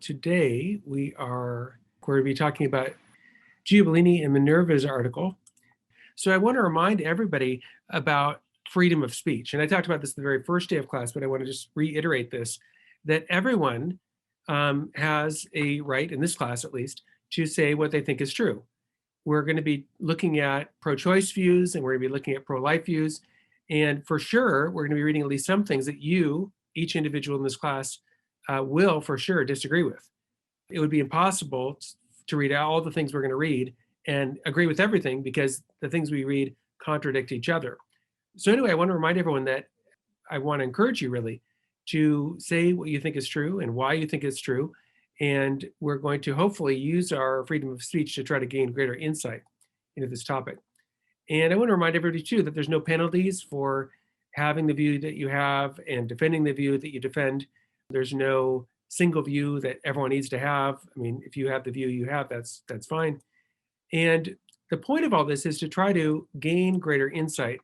Today we're going to be talking about Giubilini and Minerva's article. So I want to remind everybody about freedom of speech. And I talked about this the very first day of class, but I want to just reiterate this, that everyone has a right, in this class at least, to say what they think is true. We're going to be looking at pro-choice views and we're going to be looking at pro-life views. And for sure, we're going to be reading at least some things that you, each individual in this class, will for sure disagree with. It would be impossible to read all the things we're going to read and agree with everything because the things we read contradict each other. So anyway, I want to remind everyone that I want to encourage you really to say what you think is true and why you think it's true. And we're going to hopefully use our freedom of speech to try to gain greater insight into this topic. And I want to remind everybody too that there's no penalties for having the view that you have and defending the view that you defend. There's no single view that everyone needs to have. I mean, if you have the view you have, that's fine. And the point of all this is to try to gain greater insight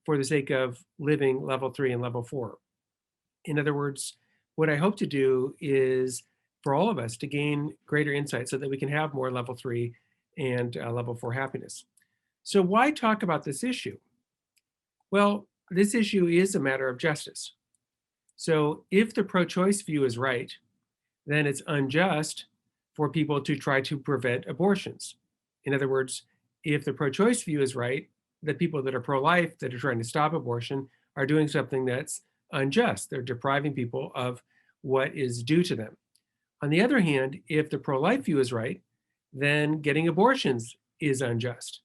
for the sake of living level 3 and level 4. In other words, what I hope to do is for all of us to gain greater insight so that we can have more level 3 and level 4 happiness. So why talk about this issue? Well, this issue is a matter of justice. So if the pro-choice view is right, then it's unjust for people to try to prevent abortions. In other words, if the pro-choice view is right, the people that are pro-life, that are trying to stop abortion, are doing something that's unjust. They're depriving people of what is due to them. On the other hand, if the pro-life view is right, then getting abortions is unjust.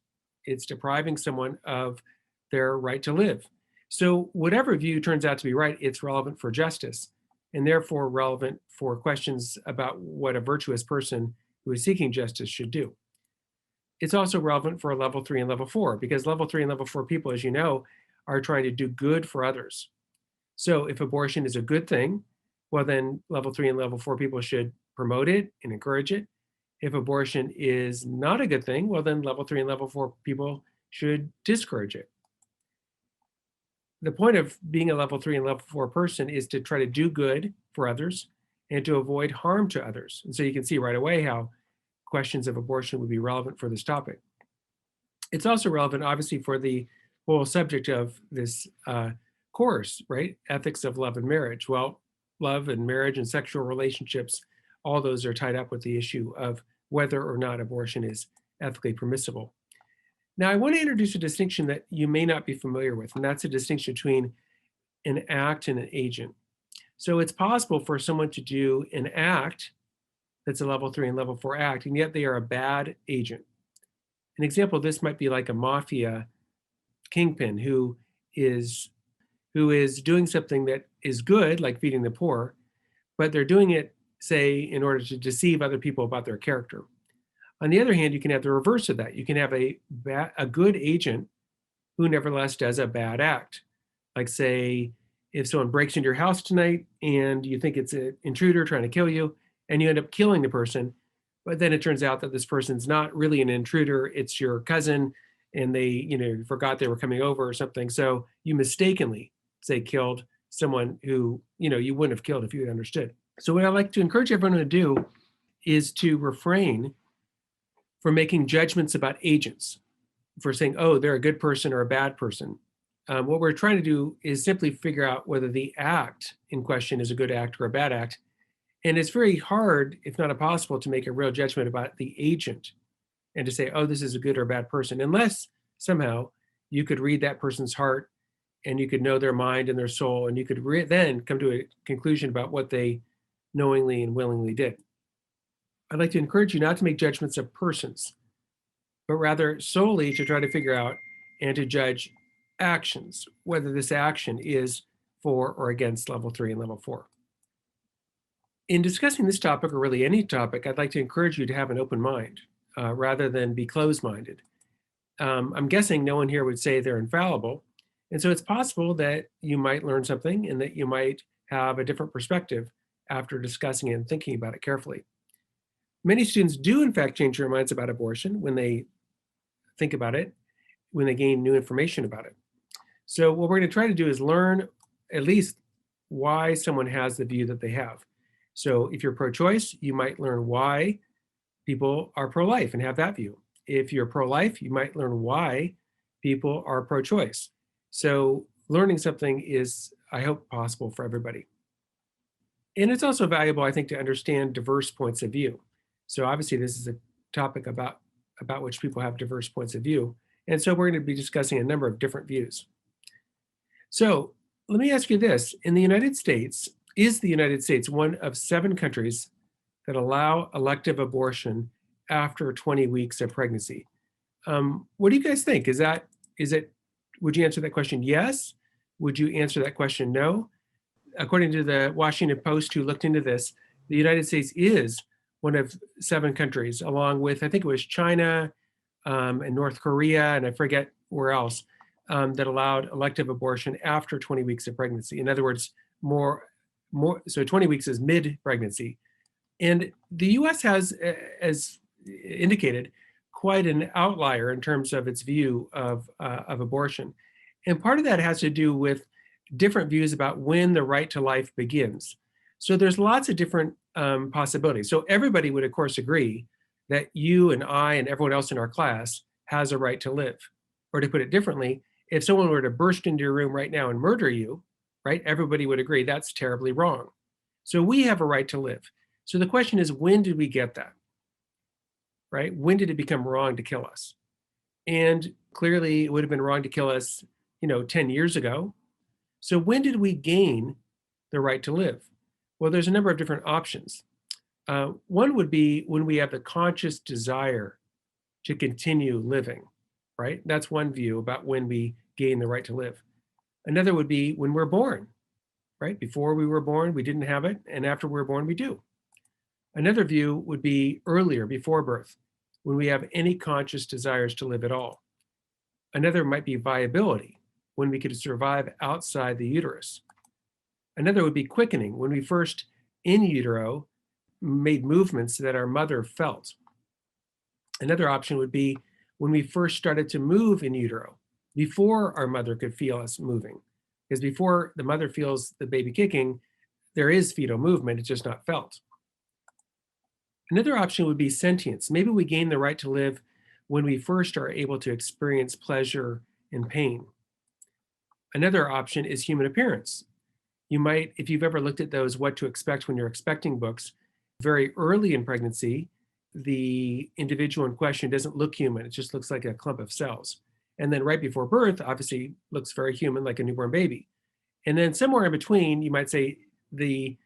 It's depriving someone of their right to live. So whatever view turns out to be right, it's relevant for justice and therefore relevant for questions about what a virtuous person who is seeking justice should do. It's also relevant for level 3 and level 4 because level 3 and level 4 people, as you know, are trying to do good for others. So if abortion is a good thing, well then level 3 and level 4 people should promote it and encourage it. If abortion is not a good thing, well then level 3 and level 4 people should discourage it. The point of being a level 3 and level 4 person is to try to do good for others and to avoid harm to others. And so you can see right away how questions of abortion would be relevant for this topic. It's also relevant, obviously, for the whole subject of this course, right? Ethics of love and marriage. Well, love and marriage and sexual relationships, all those are tied up with the issue of whether or not abortion is ethically permissible. Now, I want to introduce a distinction that you may not be familiar with, and that's a distinction between an act and an agent. So it's possible for someone to do an act that's a level 3 and level 4 act, and yet they are a bad agent. An example of this might be like a mafia kingpin who is doing something that is good, like feeding the poor, but they're doing it, say, in order to deceive other people about their character. On the other hand, you can have the reverse of that. You can have a good agent who nevertheless does a bad act. Like say, if someone breaks into your house tonight and you think it's an intruder trying to kill you, and you end up killing the person, but then it turns out that this person's not really an intruder, it's your cousin, and they, forgot they were coming over or something. So you mistakenly, say, killed someone who, you wouldn't have killed if you had understood. So what I like to encourage everyone to do is to refrain from making judgments about agents, for saying, oh, they're a good person or a bad person. What we're trying to do is simply figure out whether the act in question is a good act or a bad act. And it's very hard, if not impossible, to make a real judgment about the agent and to say, oh, this is a good or bad person, unless somehow you could read that person's heart and you could know their mind and their soul, and you could then come to a conclusion about what they knowingly and willingly did. I'd like to encourage you not to make judgments of persons, but rather solely to try to figure out and to judge actions, whether this action is for or against level 3 and level 4. In discussing this topic, or really any topic, I'd like to encourage you to have an open mind rather than be closed-minded. I'm guessing no one here would say they're infallible. And so it's possible that you might learn something and that you might have a different perspective after discussing it and thinking about it carefully. Many students do, in fact, change their minds about abortion when they think about it, when they gain new information about it. So what we're going to try to do is learn at least why someone has the view that they have. So if you're pro-choice, you might learn why people are pro-life and have that view. If you're pro-life, you might learn why people are pro-choice. So learning something is, I hope, possible for everybody. And it's also valuable, I think, to understand diverse points of view. So obviously this is a topic about which people have diverse points of view. And so we're going to be discussing a number of different views. So let me ask you this. In the United States, is the United States one of 7 countries that allow elective abortion after 20 weeks of pregnancy? What do you guys think? Is it, would you answer that question yes? Would you answer that question no? According to the Washington Post, who looked into this, the United States is one of 7 countries, along with, I think it was China and North Korea, and I forget where else, that allowed elective abortion after 20 weeks of pregnancy. In other words, so 20 weeks is mid-pregnancy. And the US has, as indicated, quite an outlier in terms of its view of abortion. And part of that has to do with different views about when the right to life begins. So there's lots of different possibilities. So everybody would, of course, agree that you and I and everyone else in our class has a right to live. Or to put it differently, if someone were to burst into your room right now and murder you, right, everybody would agree that's terribly wrong. So we have a right to live. So the question is, when did we get that, right? When did it become wrong to kill us? And clearly it would have been wrong to kill us, 10 years ago. So when did we gain the right to live? Well, there's a number of different options. One would be when we have the conscious desire to continue living, right? That's one view about when we gain the right to live. Another would be when we're born, right? Before we were born, we didn't have it, and after we were born, we do. Another view would be earlier, before birth, when we have any conscious desires to live at all. Another might be viability, when we could survive outside the uterus. Another would be quickening, when we first, in utero, made movements that our mother felt. Another option would be when we first started to move in utero, before our mother could feel us moving. Because before the mother feels the baby kicking, there is fetal movement, it's just not felt. Another option would be sentience. Maybe we gain the right to live when we first are able to experience pleasure and pain. Another option is human appearance. You might, if you've ever looked at those what to expect when you're expecting books, very early in pregnancy, the individual in question doesn't look human. It just looks like a clump of cells. And then right before birth, obviously looks very human, like a newborn baby. And then somewhere in between, you might say the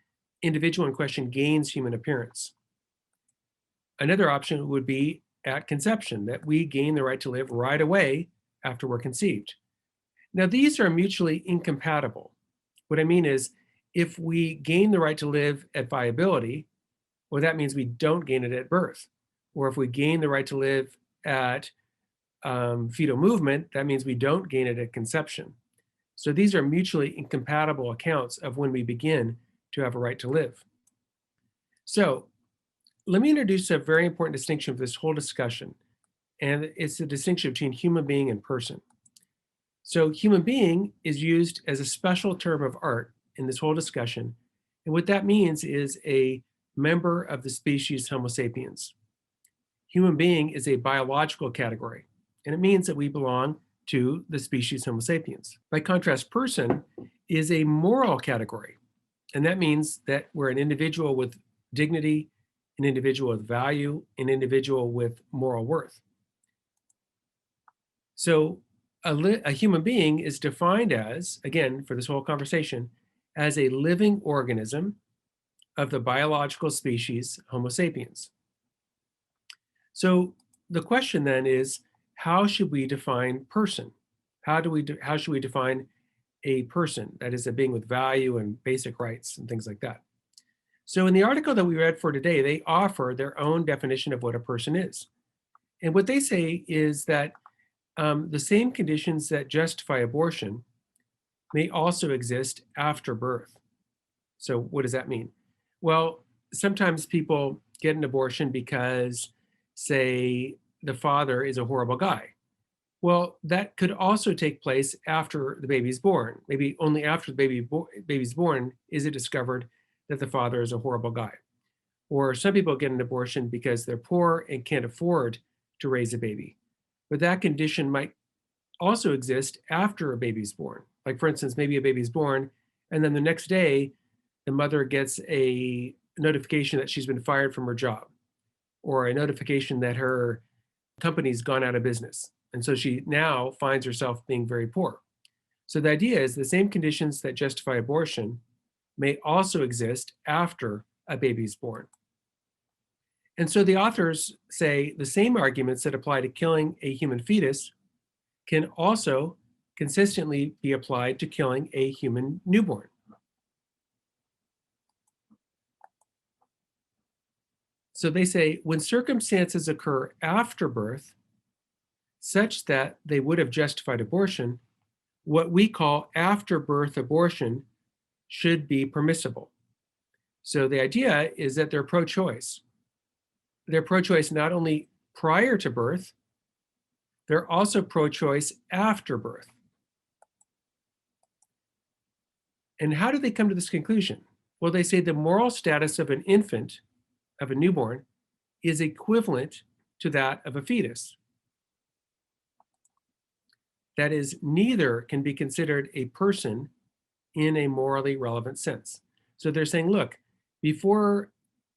individual in question gains human appearance. Another option would be at conception, that we gain the right to live right away after we're conceived. Now, these are mutually incompatible. What I mean is, if we gain the right to live at viability, well, that means we don't gain it at birth. Or if we gain the right to live at fetal movement, that means we don't gain it at conception. So these are mutually incompatible accounts of when we begin to have a right to live. So let me introduce a very important distinction for this whole discussion, and it's the distinction between human being and person. So human being is used as a special term of art in this whole discussion, and what that means is a member of the species Homo sapiens. Human being is a biological category, and it means that we belong to the species Homo sapiens. By contrast, person is a moral category, and that means that we're an individual with dignity, an individual with value, an individual with moral worth. So a human being is defined as, again, for this whole conversation, as a living organism of the biological species Homo sapiens. So the question then is, how should we define person? How should we define a person, that is a being with value and basic rights and things like that? So in the article that we read for today, they offer their own definition of what a person is. And what they say is that the same conditions that justify abortion may also exist after birth. So what does that mean? Well, sometimes people get an abortion because, say, the father is a horrible guy. Well, that could also take place after the baby's born. Maybe only after the baby's born is it discovered that the father is a horrible guy. Or some people get an abortion because they're poor and can't afford to raise a baby. But that condition might also exist after a baby's born. Like, for instance, maybe a baby's born, and then the next day, the mother gets a notification that she's been fired from her job, or a notification that her company's gone out of business. And so she now finds herself being very poor. So the idea is the same conditions that justify abortion may also exist after a baby's born. And so the authors say the same arguments that apply to killing a human fetus can also consistently be applied to killing a human newborn. So they say when circumstances occur after birth such that they would have justified abortion, what we call after birth abortion should be permissible. So the idea is that they're pro-choice. They're pro-choice not only prior to birth, they're also pro-choice after birth. And how do they come to this conclusion? Well, they say the moral status of an infant, of a newborn, is equivalent to that of a fetus. That is, neither can be considered a person in a morally relevant sense. So they're saying, look, before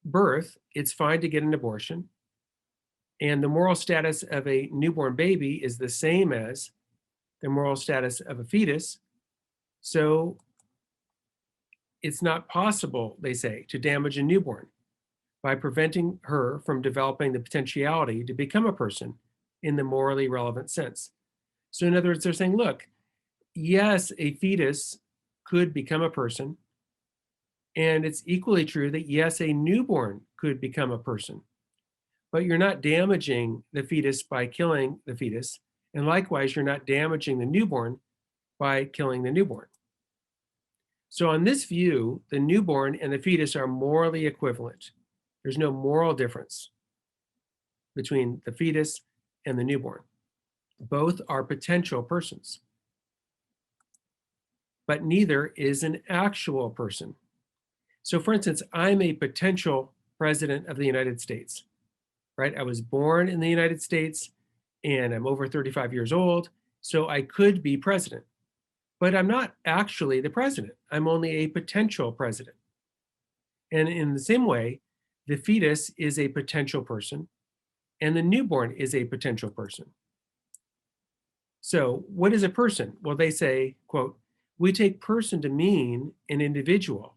birth, it's fine to get an abortion, and the moral status of a newborn baby is the same as the moral status of a fetus. So it's not possible, they say, to damage a newborn by preventing her from developing the potentiality to become a person in the morally relevant sense. So in other words, they're saying, look, yes, a fetus could become a person, and it's equally true that yes, a newborn could become a person, but you're not damaging the fetus by killing the fetus, and likewise, you're not damaging the newborn by killing the newborn. So on this view, the newborn and the fetus are morally equivalent. There's no moral difference between the fetus and the newborn. Both are potential persons, but neither is an actual person. So for instance, I'm a potential president of the United States, right? I was born in the United States and I'm over 35 years old, so I could be president. But I'm not actually the president. I'm only a potential president. And in the same way, the fetus is a potential person and the newborn is a potential person. So what is a person? Well, they say, quote, we take person to mean an individual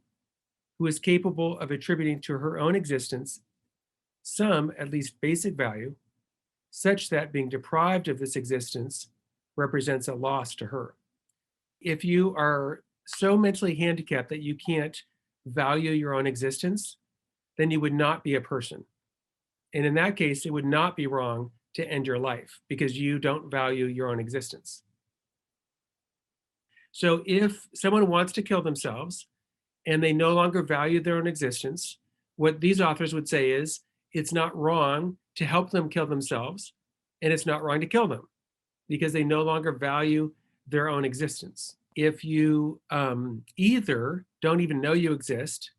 who is capable of attributing to her own existence some at least basic value, such that being deprived of this existence represents a loss to her. If you are so mentally handicapped that you can't value your own existence, then you would not be a person. And in that case, it would not be wrong to end your life because you don't value your own existence. So if someone wants to kill themselves and they no longer value their own existence, what these authors would say is it's not wrong to help them kill themselves, and it's not wrong to kill them because they no longer value their own existence. If you either don't even know you exist,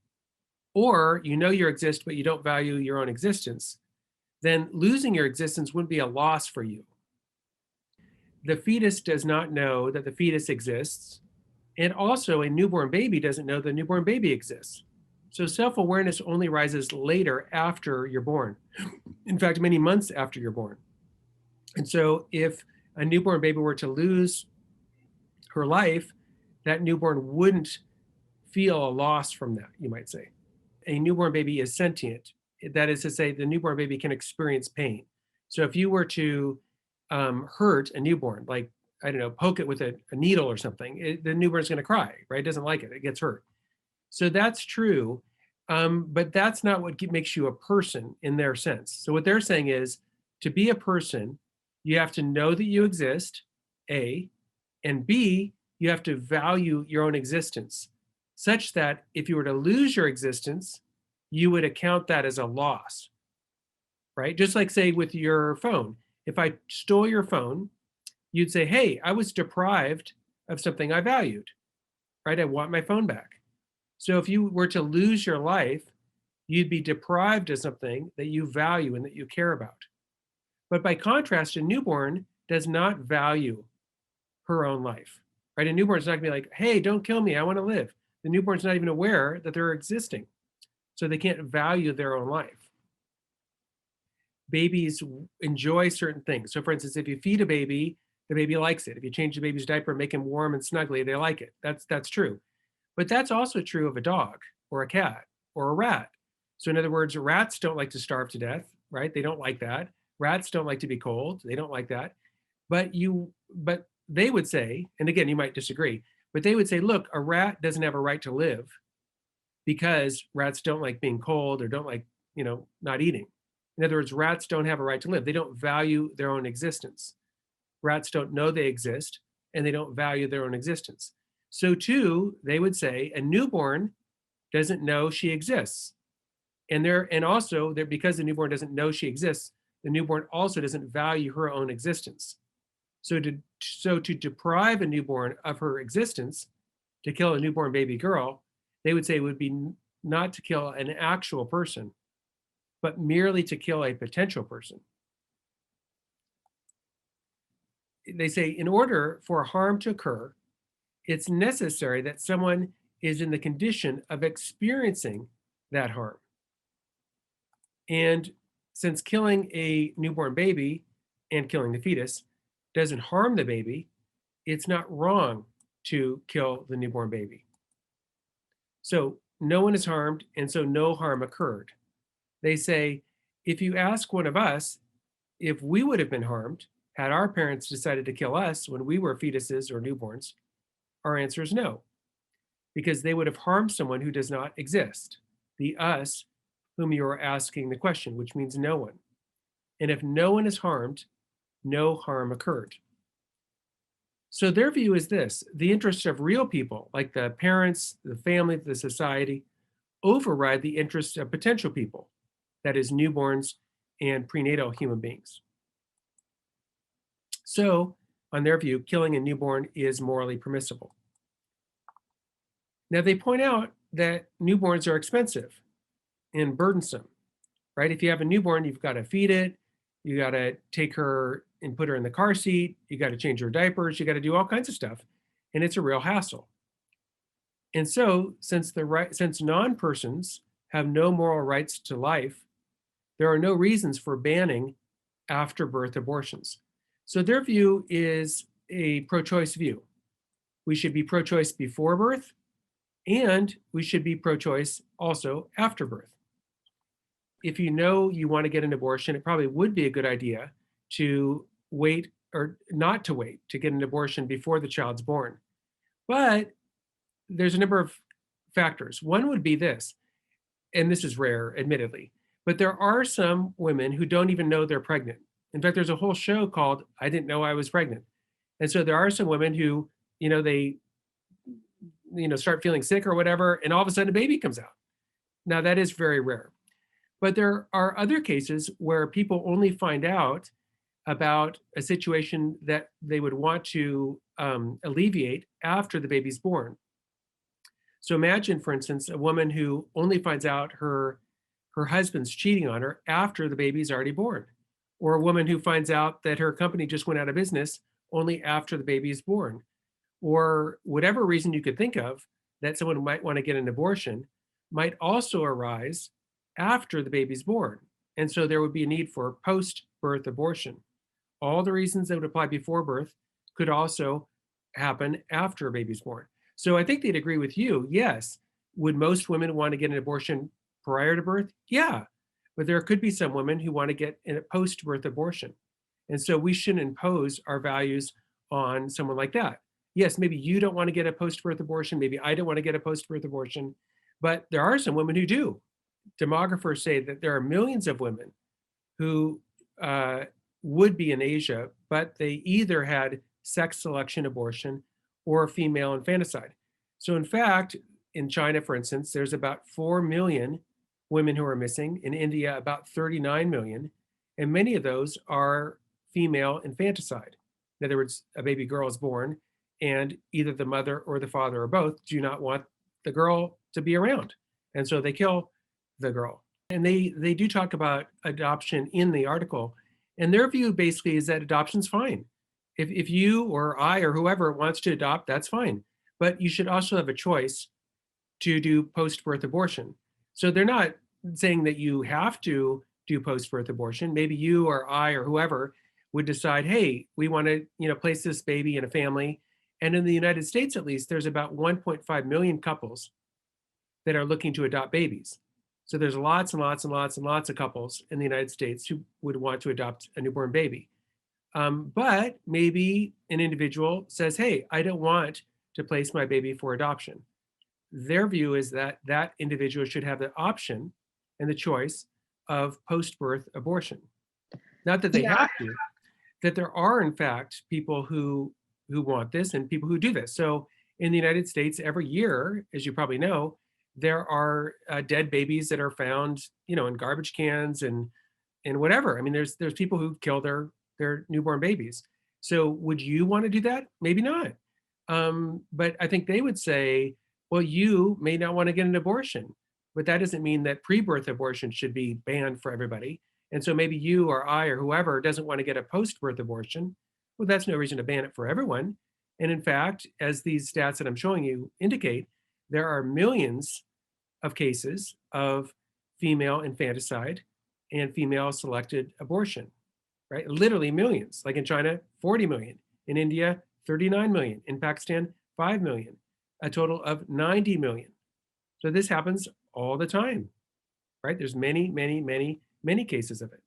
or you know you exist but you don't value your own existence, then losing your existence wouldn't be a loss for you. The fetus does not know that the fetus exists, and also a newborn baby doesn't know the newborn baby exists. So self-awareness only rises later after you're born. In fact, many months after you're born. And so if a newborn baby were to lose her life, that newborn wouldn't feel a loss from that, you might say. A newborn baby is sentient. That is to say, the newborn baby can experience pain. So if you were to hurt a newborn, like, I don't know, poke it with a needle or something, the newborn's going to cry, right? It doesn't like it. It gets hurt. So that's true, but that's not what makes you a person in their sense. So what they're saying is, to be a person, you have to know that you exist, A, and B, you have to value your own existence, such that if you were to lose your existence, you would account that as a loss, right? Just like, say, with your phone. If I stole your phone, you'd say, hey, I was deprived of something I valued, right? I want my phone back. So if you were to lose your life, you'd be deprived of something that you value and that you care about. But by contrast, a newborn does not value her own life, right? A newborn's not gonna be like, hey, don't kill me, I wanna live. The newborn's not even aware that they're existing, so they can't value their own life. Babies enjoy certain things. So for instance, if you feed a baby, the baby likes it. If you change the baby's diaper, make him warm and snuggly, they like it. That's true. But that's also true of a dog or a cat or a rat. So in other words, rats don't like to starve to death, right? They don't like that. Rats don't like to be cold. They don't like that. But they would say, and again, you might disagree, but they would say, look, a rat doesn't have a right to live because rats don't like being cold or don't like, not eating. In other words, rats don't have a right to live. They don't value their own existence. Rats don't know they exist, and they don't value their own existence. So too, they would say a newborn doesn't know she exists. And also because the newborn doesn't know she exists, the newborn also doesn't value her own existence. So to deprive a newborn of her existence, to kill a newborn baby girl, they would say it would be not to kill an actual person, but merely to kill a potential person. They say in order for harm to occur, it's necessary that someone is in the condition of experiencing that harm. And since killing a newborn baby and killing the fetus doesn't harm the baby, it's not wrong to kill the newborn baby. So no one is harmed, and so no harm occurred. They say, if you ask one of us if we would have been harmed had our parents decided to kill us when we were fetuses or newborns, our answer is no, because they would have harmed someone who does not exist, the us whom you are asking the question, which means no one. And if no one is harmed, no harm occurred. So their view is this: the interests of real people, like the parents, the family, the society, override the interests of potential people, that is, newborns and prenatal human beings. So, on their view, killing a newborn is morally permissible. Now, they point out that newborns are expensive and burdensome, right? If you have a newborn, you've got to feed it, you got to take her and put her in the car seat, you got to change her diapers, you got to do all kinds of stuff, and it's a real hassle. And so, since non-persons have no moral rights to life, there are no reasons for banning after-birth abortions. So their view is a pro-choice view. We should be pro-choice before birth, and we should be pro-choice also after birth. If you know you want to get an abortion, it probably would be a good idea to wait or not to wait to get an abortion before the child's born. But there's a number of factors. One would be this, and this is rare, admittedly, but there are some women who don't even know they're pregnant. In fact, there's a whole show called I Didn't Know I Was Pregnant. And so there are some women who, they start feeling sick or whatever, and all of a sudden a baby comes out. Now that is very rare. But there are other cases where people only find out about a situation that they would want to alleviate after the baby's born. So imagine, for instance, a woman who only finds out her husband's cheating on her after the baby's already born, or a woman who finds out that her company just went out of business only after the baby is born, or whatever reason you could think of that someone might want to get an abortion might also arise after the baby's born. And so there would be a need for post-birth abortion. All the reasons that would apply before birth could also happen after a baby's born. So I think they'd agree with you. Yes. Would most women want to get an abortion prior to birth? Yeah. But there could be some women who want to get a post-birth abortion. And so we shouldn't impose our values on someone like that. Yes, maybe you don't want to get a post-birth abortion. Maybe I don't want to get a post-birth abortion. But there are some women who do. Demographers say that there are millions of women who would be in Asia, but they either had sex selection abortion or female infanticide. So in fact, in China, for instance, there's about 4 million women who are missing. In India, about 39 million. And many of those are female infanticide. In other words, a baby girl is born and either the mother or the father or both do not want the girl to be around. And so they kill the girl. And they do talk about adoption in the article. And their view basically is that adoption's fine. If you or I or whoever wants to adopt, that's fine. But you should also have a choice to do post-birth abortion. So they're not saying that you have to do post-birth abortion. Maybe you or I or whoever would decide, hey, we want to, place this baby in a family. And in the United States, at least, there's about 1.5 million couples that are looking to adopt babies. So there's lots and lots and lots and lots of couples in the United States who would want to adopt a newborn baby. But maybe an individual says, hey, I don't want to place my baby for adoption. Their view is that that individual should have the option and the choice of post-birth abortion. Not that they have to, that there are, in fact, people who want this and people who do this. So in the United States, every year, as you probably know, there are dead babies that are found, in garbage cans and whatever. I mean, there's people who kill their newborn babies. So would you want to do that? Maybe not. But I think they would say, well, you may not want to get an abortion, but that doesn't mean that pre-birth abortion should be banned for everybody. And so maybe you or I or whoever doesn't want to get a post-birth abortion. Well, that's no reason to ban it for everyone. And in fact, as these stats that I'm showing you indicate, there are millions of cases of female infanticide and female selected abortion, right? Literally millions. Like in China, 40 million. In India, 39 million. In Pakistan, 5 million. A total of 90 million. So this happens all the time, right? There's many, many, many, many cases of it.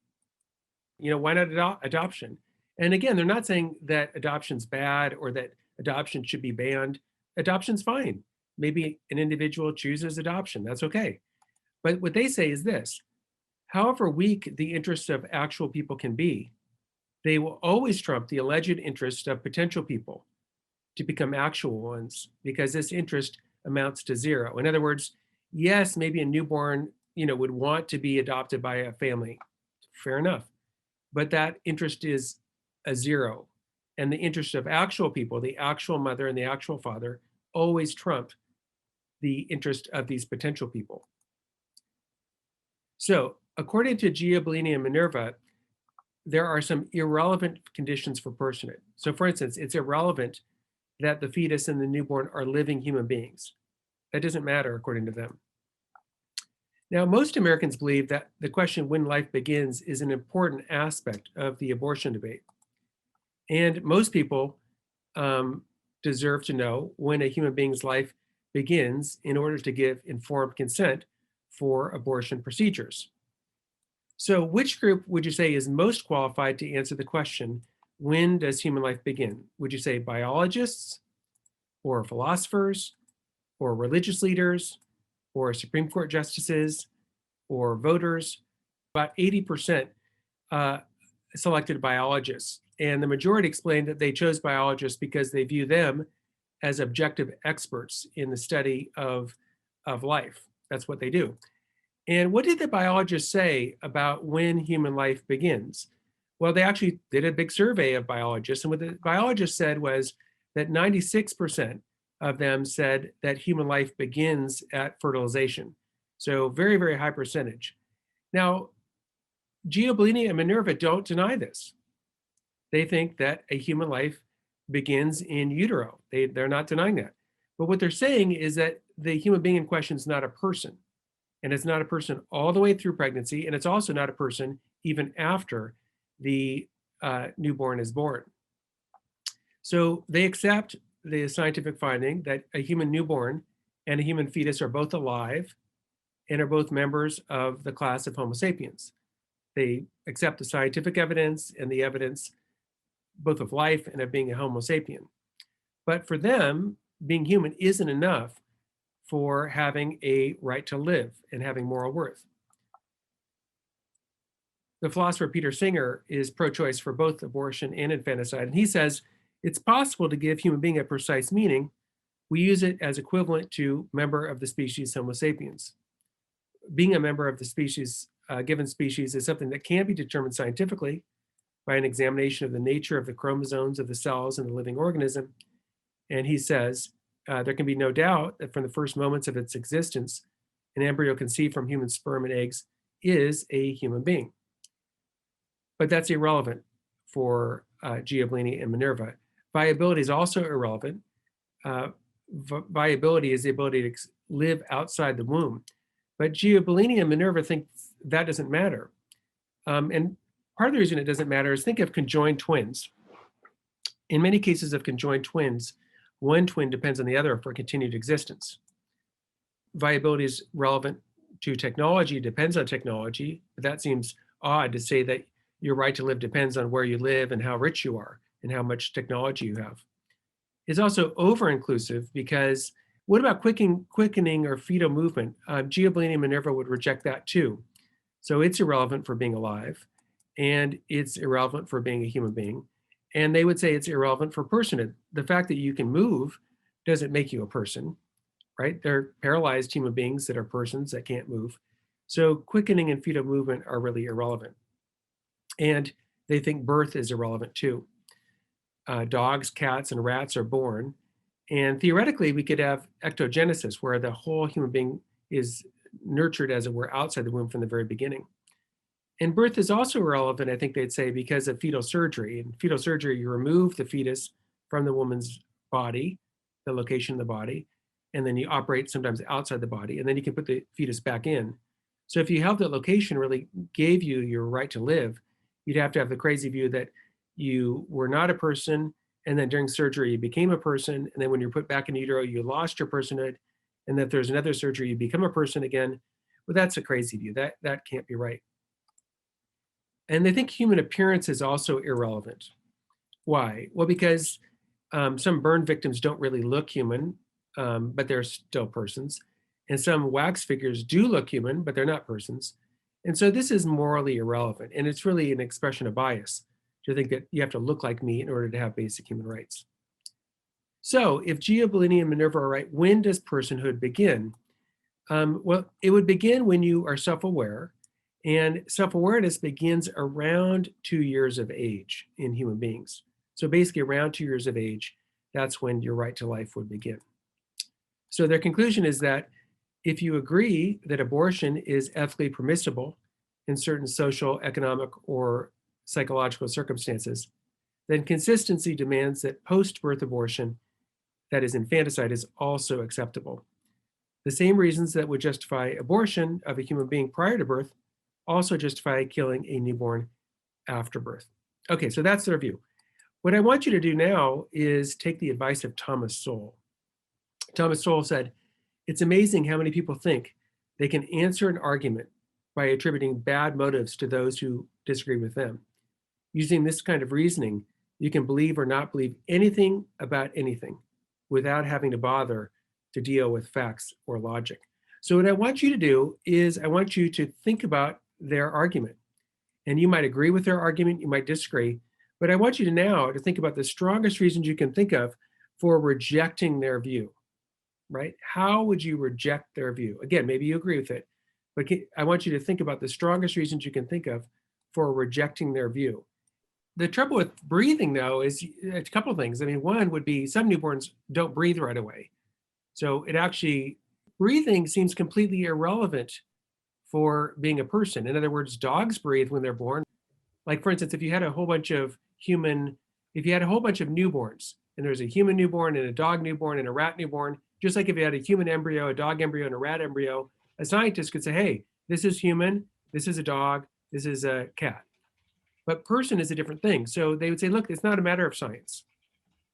Why not adoption? And again, they're not saying that adoption's bad or that adoption should be banned. Adoption's fine. Maybe an individual chooses adoption. That's okay. But what they say is this: however weak the interests of actual people can be, they will always trump the alleged interest of potential people to become actual ones, because this interest amounts to zero. In other words, yes, maybe a newborn, would want to be adopted by a family. Fair enough. But that interest is a zero. And the interest of actual people, the actual mother and the actual father, always trump the interest of these potential people. So according to Giubilini and Minerva, there are some irrelevant conditions for personhood. So for instance, it's irrelevant that the fetus and the newborn are living human beings. That doesn't matter according to them. Now, most Americans believe that the question when life begins is an important aspect of the abortion debate. And most people deserve to know when a human being's life begins in order to give informed consent for abortion procedures. So which group would you say is most qualified to answer the question, when does human life begin? Would you say biologists or philosophers or religious leaders or Supreme Court justices or voters? About 80% selected biologists. And the majority explained that they chose biologists because they view them as objective experts in the study of life. That's what they do. And what did the biologists say about when human life begins? Well, they actually did a big survey of biologists. And what the biologists said was that 96% of them said that human life begins at fertilization. So very, very high percentage. Now, Giubilini and Minerva don't deny this. They think that a human life begins in utero. They're not denying that. But what they're saying is that the human being in question is not a person. And it's not a person all the way through pregnancy. And it's also not a person even after the newborn is born. So they accept the scientific finding that a human newborn and a human fetus are both alive and are both members of the class of Homo sapiens. They accept the scientific evidence and the evidence both of life and of being a Homo sapien. But for them, being human isn't enough for having a right to live and having moral worth. The philosopher Peter Singer is pro-choice for both abortion and infanticide, and he says, it's possible to give human being a precise meaning. We use it as equivalent to member of the species Homo sapiens. Being a member of the species, given species, is something that can be determined scientifically by an examination of the nature of the chromosomes of the cells in the living organism. And he says, There can be no doubt that from the first moments of its existence, an embryo conceived from human sperm and eggs is a human being. But that's irrelevant for Giubilini and Minerva. Viability is also irrelevant. Viability is the ability to live outside the womb. But Giubilini and Minerva think that doesn't matter. And part of the reason it doesn't matter is think of conjoined twins. In many cases of conjoined twins, one twin depends on the other for continued existence. Viability is relevant to technology, depends on technology, but that seems odd to say that your right to live depends on where you live and how rich you are and how much technology you have. It's also over-inclusive because what about quickening or fetal movement? Giubilini and Minerva would reject that too. So it's irrelevant for being alive, and it's irrelevant for being a human being. And they would say it's irrelevant for personhood. The fact that you can move doesn't make you a person, right? They're paralyzed human beings that are persons that can't move. So quickening and fetal movement are really irrelevant. And they think birth is irrelevant too. Dogs, cats, and rats are born. And theoretically, we could have ectogenesis, where the whole human being is nurtured, as it were, outside the womb from the very beginning. And birth is also irrelevant, I think they'd say, because of fetal surgery. In fetal surgery, you remove the fetus from the woman's body, the location of the body, and then you operate sometimes outside the body, and then you can put the fetus back in. So if you held that location really gave you your right to live, you'd have to have the crazy view that you were not a person, and then during surgery you became a person, and then when you're put back in utero, you lost your personhood, and that there's another surgery, you become a person again. Well, that's a crazy view. That can't be right. And they think human appearance is also irrelevant. Why? Well, because some burn victims don't really look human, but they're still persons. And some wax figures do look human, but they're not persons. And so this is morally irrelevant. And it's really an expression of bias to think that you have to look like me in order to have basic human rights. So if Giubilini and Minerva are right, when does personhood begin? Well, it would begin when you are self-aware. And self-awareness begins around 2 years of age in human beings. So basically around 2 years of age, that's when your right to life would begin. So their conclusion is that if you agree that abortion is ethically permissible in certain social, economic, or psychological circumstances, then consistency demands that post-birth abortion, that is infanticide, is also acceptable. The same reasons that would justify abortion of a human being prior to birth also justify killing a newborn after birth. Okay, so that's their view. What I want you to do now is take the advice of Thomas Sowell. Thomas Sowell said, "It's amazing how many people think they can answer an argument by attributing bad motives to those who disagree with them. Using this kind of reasoning, you can believe or not believe anything about anything without having to bother to deal with facts or logic." So what I want you to do is I want you to think about their argument. And you might agree with their argument, you might disagree, but I want you to now to think about the strongest reasons you can think of for rejecting their view, right? How would you reject their view? Again, maybe you agree with it, but I want you to think about the strongest reasons you can think of for rejecting their view. The trouble with breathing, though, is a couple of things. I mean, one would be some newborns don't breathe right away. So it actually, breathing seems completely irrelevant for being a person. In other words, dogs breathe when they're born. Like, for instance, if you had a whole bunch of newborns, and there's a human newborn and a dog newborn and a rat newborn, just like if you had a human embryo, a dog embryo, and a rat embryo, a scientist could say, hey, this is human, this is a dog, this is a cat. But person is a different thing. So they would say, look, it's not a matter of science.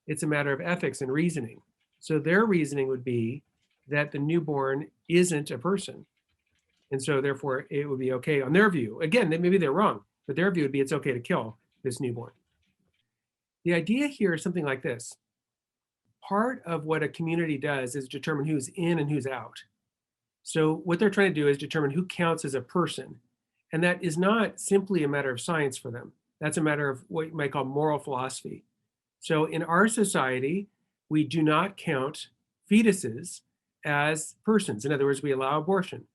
It's a matter of ethics and reasoning. So their reasoning would be that the newborn isn't a person. And so therefore it would be okay on their view. Again, maybe they're wrong, but their view would be it's okay to kill this newborn. The idea here is something like this. Part of what a community does is determine who's in and who's out. So what they're trying to do is determine who counts as a person. And that is not simply a matter of science for them. That's a matter of what you might call moral philosophy. So in our society, we do not count fetuses as persons. In other words, we allow abortion.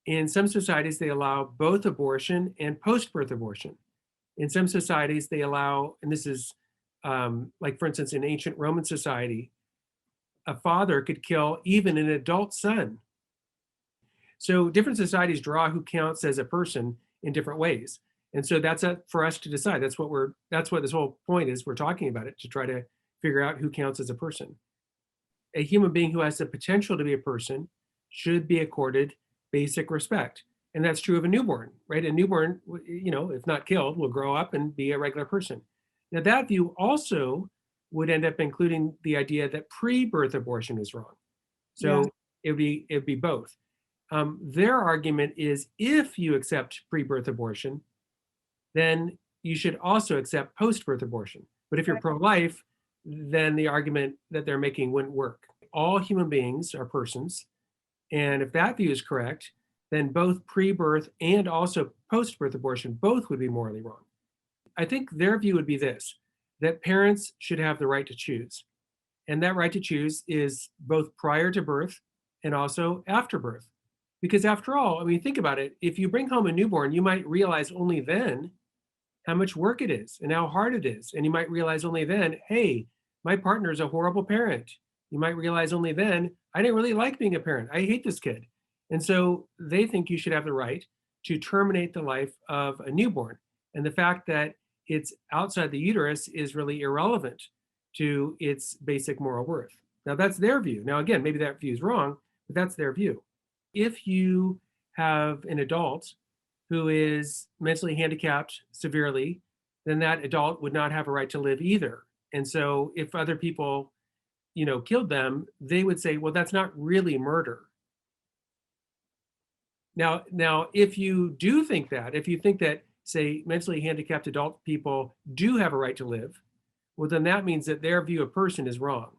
In some societies, they allow both abortion and post-birth abortion. In some societies, they allow, and this is like, for instance, in ancient Roman society, a father could kill even an adult son. So different societies draw who counts as a person in different ways. And so that's for us to decide. That's what this whole point is. We're talking about it to try to figure out who counts as a person. A human being who has the potential to be a person should be accorded basic respect. And that's true of a newborn, right? A newborn, if not killed, will grow up and be a regular person. Now, that view also would end up including the idea that pre-birth abortion is wrong. So it'd be both. Their argument is if you accept pre-birth abortion, then you should also accept post-birth abortion. But if you're pro-life, then the argument that they're making wouldn't work. All human beings are persons. And if that view is correct, then both pre-birth and also post-birth abortion both would be morally wrong. I think their view would be this, that parents should have the right to choose. And that right to choose is both prior to birth and also after birth. Because after all, I mean, think about it. If you bring home a newborn, you might realize only then how much work it is and how hard it is. And you might realize only then, hey, my partner is a horrible parent. You might realize only then, I didn't really like being a parent. I hate this kid. And so they think you should have the right to terminate the life of a newborn. And the fact that it's outside the uterus is really irrelevant to its basic moral worth. Now, that's their view. Now, again, maybe that view is wrong, but that's their view. If you have an adult who is mentally handicapped severely, then that adult would not have a right to live either. And so if other people, killed them, they would say, well, that's not really murder. Now, if you do think that, if you think that, say, mentally handicapped adult people do have a right to live, well, then that means that their view of person is wrong.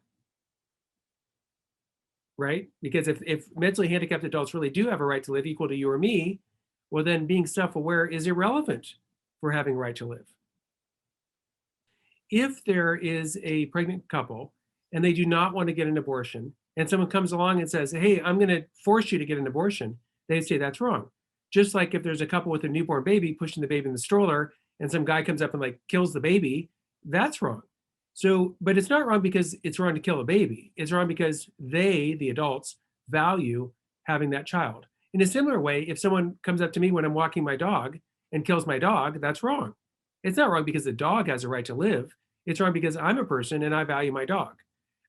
Right? Because if mentally handicapped adults really do have a right to live equal to you or me, well, then being self-aware is irrelevant for having a right to live. If there is a pregnant couple and they do not want to get an abortion, and someone comes along and says, hey, I'm going to force you to get an abortion, they say that's wrong. Just like if there's a couple with a newborn baby pushing the baby in the stroller and some guy comes up and kills the baby, that's wrong. So, but it's not wrong because it's wrong to kill a baby. It's wrong because they, the adults, value having that child. In a similar way, if someone comes up to me when I'm walking my dog and kills my dog, that's wrong. It's not wrong because the dog has a right to live. It's wrong because I'm a person and I value my dog.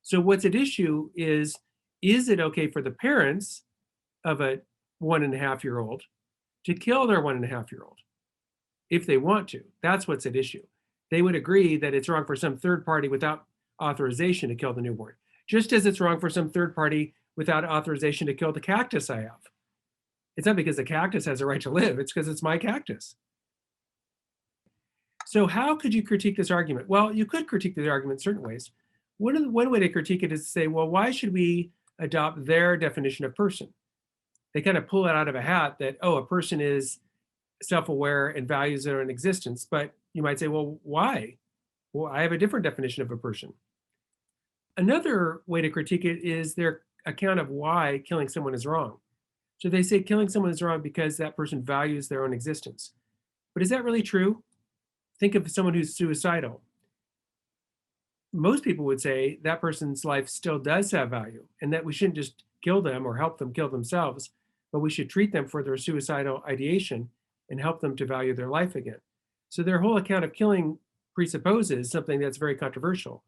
So what's at issue is it okay for the parents of a 1.5-year-old to kill their 1.5-year-old if they want to? That's what's at issue. They would agree that it's wrong for some third party without authorization to kill the newborn, just as it's wrong for some third party without authorization to kill the cactus I have. It's not because the cactus has a right to live, it's because it's my cactus. So how could you critique this argument? Well, you could critique the argument in certain ways. One way to critique it is to say, well, why should we adopt their definition of person? They kind of pull it out of a hat that, a person is self-aware and values their own existence. But you might say, well, why? Well, I have a different definition of a person. Another way to critique it is their account of why killing someone is wrong. So they say killing someone is wrong because that person values their own existence. But is that really true? Think of someone who's suicidal. Most people would say that person's life still does have value and that we shouldn't just kill them or help them kill themselves, but we should treat them for their suicidal ideation and help them to value their life again. So their whole account of killing presupposes something that's very controversial,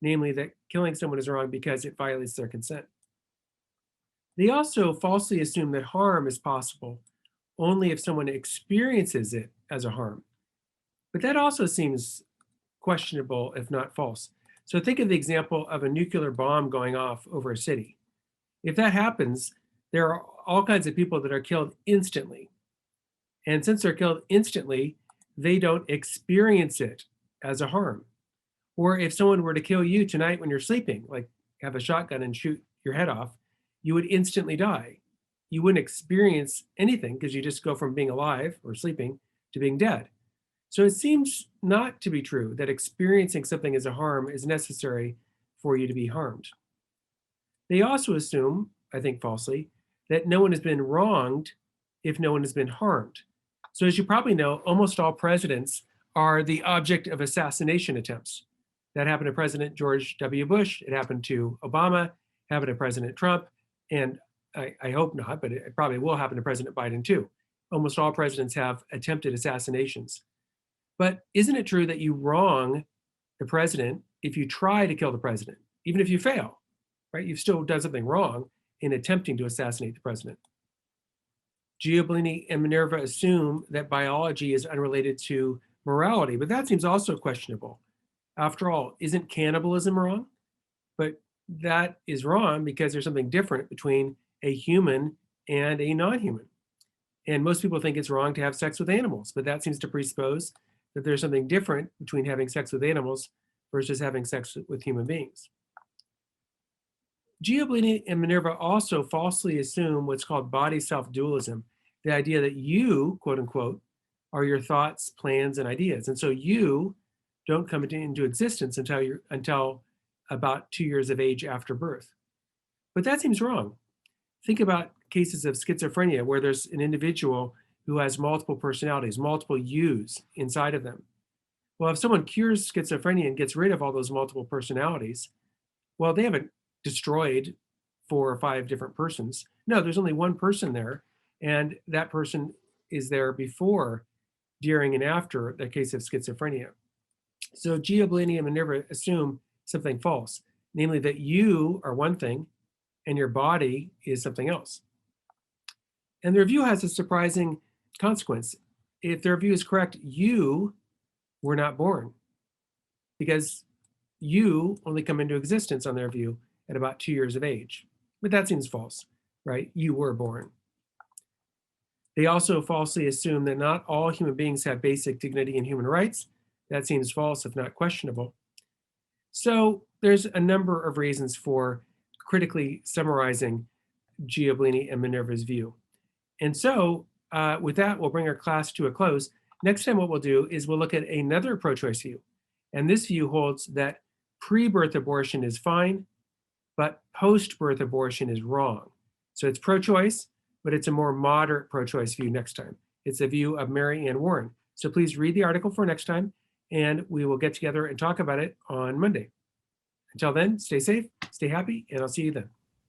namely that killing someone is wrong because it violates their consent. They also falsely assume that harm is possible only if someone experiences it as a harm. But that also seems questionable, if not false. So think of the example of a nuclear bomb going off over a city. If that happens, there are all kinds of people that are killed instantly. And since they're killed instantly, they don't experience it as a harm. Or if someone were to kill you tonight when you're sleeping, like have a shotgun and shoot your head off, you would instantly die. You wouldn't experience anything because you just go from being alive or sleeping to being dead. So it seems not to be true that experiencing something as a harm is necessary for you to be harmed. They also assume, I think falsely, that no one has been wronged if no one has been harmed. So as you probably know, almost all presidents are the object of assassination attempts. That happened to President George W. Bush. It happened to Obama. happen to President Trump, and I hope not, but it probably will happen to President Biden too. Almost all presidents have attempted assassinations. But isn't it true that you wrong the president if you try to kill the president, even if you fail, right? You've still done something wrong in attempting to assassinate the president. Giubilini and Minerva assume that biology is unrelated to morality, but that seems also questionable. After all, isn't cannibalism wrong? But that is wrong because there's something different between a human and a non-human. And most people think it's wrong to have sex with animals, but that seems to presuppose that there's something different between having sex with animals versus having sex with human beings. Giubilini and Minerva also falsely assume what's called body self-dualism, the idea that you, quote unquote, are your thoughts, plans, and ideas. And so you don't come into existence until about 2 years of age after birth. But that seems wrong. Think about cases of schizophrenia where there's an individual who has multiple personalities, multiple yous inside of them. Well, if someone cures schizophrenia and gets rid of all those multiple personalities, well, they haven't destroyed 4 or 5 different persons. No, there's only one person there, and that person is there before, during, and after the case of schizophrenia. So Giubilini and Minerva assume something false, namely that you are one thing and your body is something else. And their view has a surprising consequence. If their view is correct, you were not born, because you only come into existence on their view at about 2 years of age. But that seems false, right? You were born. They also falsely assume that not all human beings have basic dignity and human rights. That seems false, if not questionable. So there's a number of reasons for critically summarizing Giubilini and Minerva's view. And so with that, we'll bring our class to a close. Next time, what we'll do is we'll look at another pro-choice view. And this view holds that pre-birth abortion is fine, but post-birth abortion is wrong. So it's pro-choice, but it's a more moderate pro-choice view next time. It's a view of Mary Ann Warren. So please read the article for next time, and we will get together and talk about it on Monday. Until then, stay safe, stay happy, and I'll see you then.